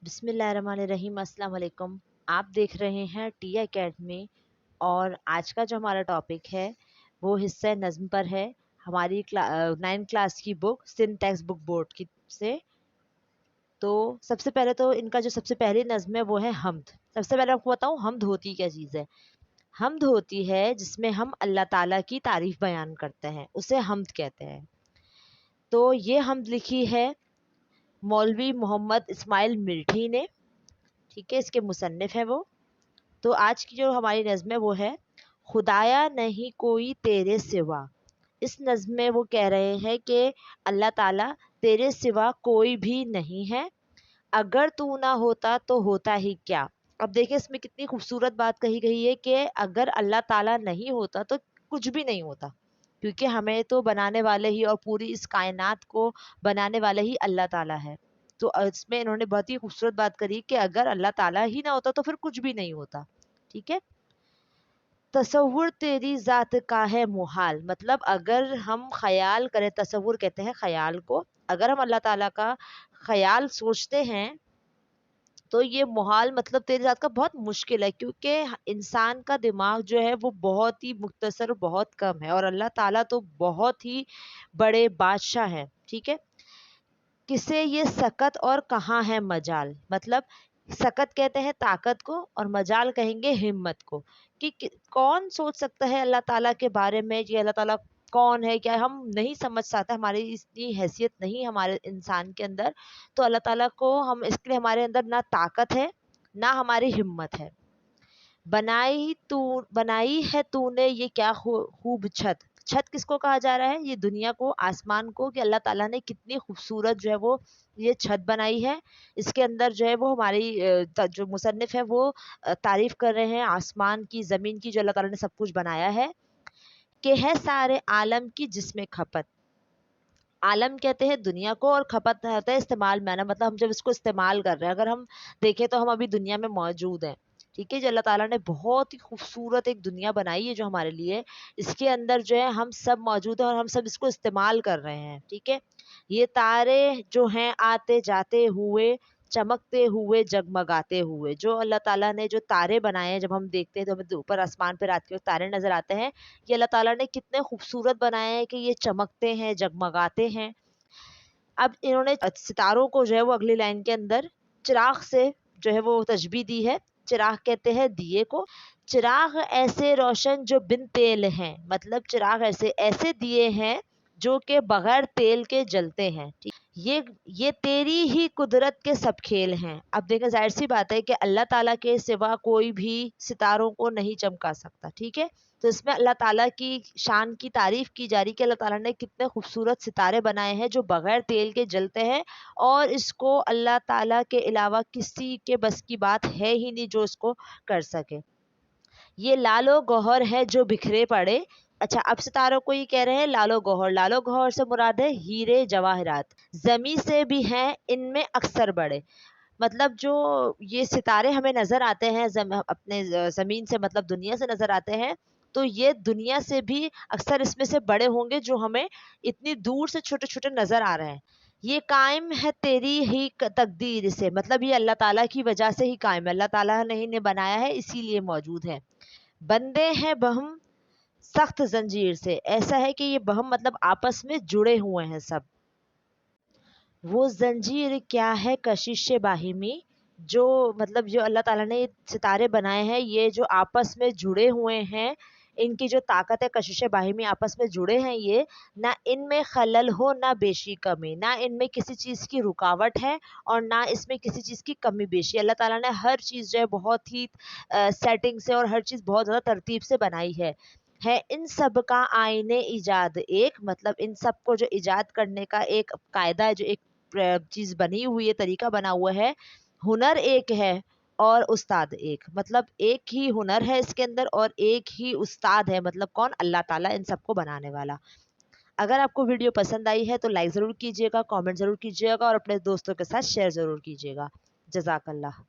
बिस्मिल्लाहिर्रहमानिर्रहीम। अस्सलाम वालेकुम। आप देख रहे हैं टी एकेडमी और आज का जो हमारा टॉपिक है वो हिस्सा नज़्म पर है। हमारी 9 क्लास की book Sindh text book board की से। तो सबसे पहले तो इनका जो सबसे पहली नज़्म है वो है हम्द। सबसे पहले आपको बताऊं हम्द होती क्या चीज़ है। हम्द होती है जिसमें हम अल्लाह ताला की तारीफ़ बयान करते हैं, उसे हम्द कहते हैं। तो ये हम्द लिखी है मौलवी मोहम्मद इस्माइल मिल्ठी ने, ठीक है, इसके मुसन्निफ है वो। तो आज की जो हमारी नज़्म है वो है खुदाया नहीं कोई तेरे सिवा। इस नज़्म में वो कह रहे हैं कि अल्लाह ताला तेरे सिवा कोई भी नहीं है, अगर तू ना होता तो होता ही क्या। अब देखिए इसमें कितनी खूबसूरत बात कही गई है कि अगर अल्लाह ताला नहीं होता तो कुछ भी नहीं होता, क्योंकि हमें तो बनाने वाले ही और पूरी इस कायनात को बनाने वाले ही अल्लाह ताला है। तो इसमें इन्होंने बहुत ही खूबसूरत बात करी कि अगर अल्लाह ताला ही ना होता तो फिर कुछ भी नहीं होता, ठीक है। तसव्वुर तेरी ज़ात का है मुहाल, मतलब अगर हम ख्याल करें, तसव्वुर कहते हैं ख्याल को, अगर हम अल्लाह ताला का ख्याल सोचते हैं तो ये मुहाल मतलब तेरी ज़ात का बहुत मुश्किल है, क्योंकि इंसान का दिमाग जो है वो बहुत ही मुख्तसर, बहुत कम है, और अल्लाह ताला तो बहुत ही बड़े बादशाह हैं, ठीक है। किसे ये सकत और कहाँ है मजाल, मतलब सकत कहते हैं ताकत को और मजाल कहेंगे हिम्मत को, कौन सोच सकता है अल्लाह ताला के बारे में कि अल्लाह ताला कौन है, क्या हम नहीं समझ सकते, हमारी इतनी हैसियत नहीं हमारे इंसान के अंदर। तो अल्लाह ताला को हम इसके लिए हमारे अंदर ना ताकत है ना हमारी हिम्मत है। बनाई है तूने ये क्या खूब छत। छत किसको कहा जा रहा है, ये दुनिया को, आसमान को, कि अल्लाह ताला ने कितनी खूबसूरत जो है वो ये छत बनाई है। इसके अंदर जो है वो हमारी जो मुसन्निफ है वो तारीफ कर रहे हैं आसमान की, ज़मीन की, जो अल्लाह ताला ने सब कुछ बनाया है, कि है सारे आलम की जिसमें खपत। आलम कहते हैं दुनिया को और खपत होता है इस्तेमाल में आना, मतलब हम जब इसको इस्तेमाल कर रहे हैं, अगर हम देखें तो हम अभी दुनिया में मौजूद हैं, ठीक है। जो अल्लाह ताला ने बहुत ही खूबसूरत एक दुनिया बनाई है जो हमारे लिए, इसके अंदर जो है हम सब मौजूद हैं और हम सब इसको इस्तेमाल कर रहे हैं, ठीक है। ये तारे जो हैं आते जाते हुए, चमकते हुए, जगमगाते हुए, जो अल्लाह ताला ने जो तारे बनाए हैं, जब हम देखते हैं तो हमें ऊपर आसमान पे रात के वक्त तारे नजर आते हैं, कि अल्लाह ताला ने कितने खूबसूरत बनाए हैं कि ये चमकते हैं, जगमगाते हैं। अब इन्होंने सितारों को जो है वो अगली लाइन के अंदर चिराग से जो है वो तशबीह दी है। चिराग कहते हैं दिए को। चिराग ऐसे रोशन जो बिन तेल हैं, मतलब चिराग ऐसे ऐसे दिए हैं जो कि बगैर तेल के जलते हैं, ठीक। ये तेरी ही कुदरत के सब खेल हैं। अब देखें, जाहिर सी बात है कि अल्लाह ताला के सिवा कोई भी सितारों को नहीं चमका सकता, ठीक है। तो इसमें अल्लाह ताला की शान की तारीफ की जा रही कि अल्लाह ताला ने कितने खूबसूरत सितारे बनाए हैं जो बगैर तेल के जलते हैं, और इसको अल्लाह ताला के अलावा किसी के बस की बात है ही नहीं जो इसको कर सके। ये लालो गौहर है जो बिखरे पड़े। अच्छा, अब सितारों को ये कह रहे हैं लालो गौहर। लालो गौहर से मुराद है हीरे जवाहरात। जमी से भी हैं इनमें अक्सर बड़े, मतलब जो ये सितारे हमें नजर आते हैं अपने जमीन से, मतलब दुनिया से नजर आते हैं, तो ये दुनिया से भी अक्सर इसमें से बड़े होंगे जो हमें इतनी दूर से छोटे छोटे नजर आ रहे हैं। ये कायम है तेरी ही तकदीर से, मतलब ये अल्लाह ताला की वजह से ही कायम है, अल्लाह ताला ने ही ने बनाया है, इसीलिए मौजूद है। बंदे हैं बहम सख्त जंजीर से, ऐसा है कि ये बहम मतलब आपस में जुड़े हुए हैं सब। वो जंजीर क्या है कशिश बाहिमी, जो मतलब जो अल्लाह ताला ने सितारे बनाए हैं, ये जो आपस में जुड़े हुए हैं, इनकी जो ताकत है कशिश बाहिमी, आपस में जुड़े हैं ये, ना इनमें खलल हो ना बेशी कमी, ना इनमें किसी चीज़ की रुकावट है और ना इसमें किसी चीज़ की कमी बेशी। अल्लाह ताला ने हर चीज़ जो है बहुत ही सेटिंग से और हर चीज़ बहुत ज़्यादा तरतीब से बनाई है इन सब का आईने ईजाद एक, मतलब इन सब को जो ईजाद करने का एक कायदा है, जो एक चीज बनी हुई है, तरीका बना हुआ है। हुनर एक है और उस्ताद एक, मतलब एक ही हुनर है इसके अंदर और एक ही उस्ताद है, मतलब कौन, अल्लाह ताला इन सबको बनाने वाला। अगर आपको वीडियो पसंद आई है तो लाइक ज़रूर कीजिएगा, कमेंट ज़रूर कीजिएगा और अपने दोस्तों के साथ शेयर ज़रूर कीजिएगा। जज़ाकल्लाह।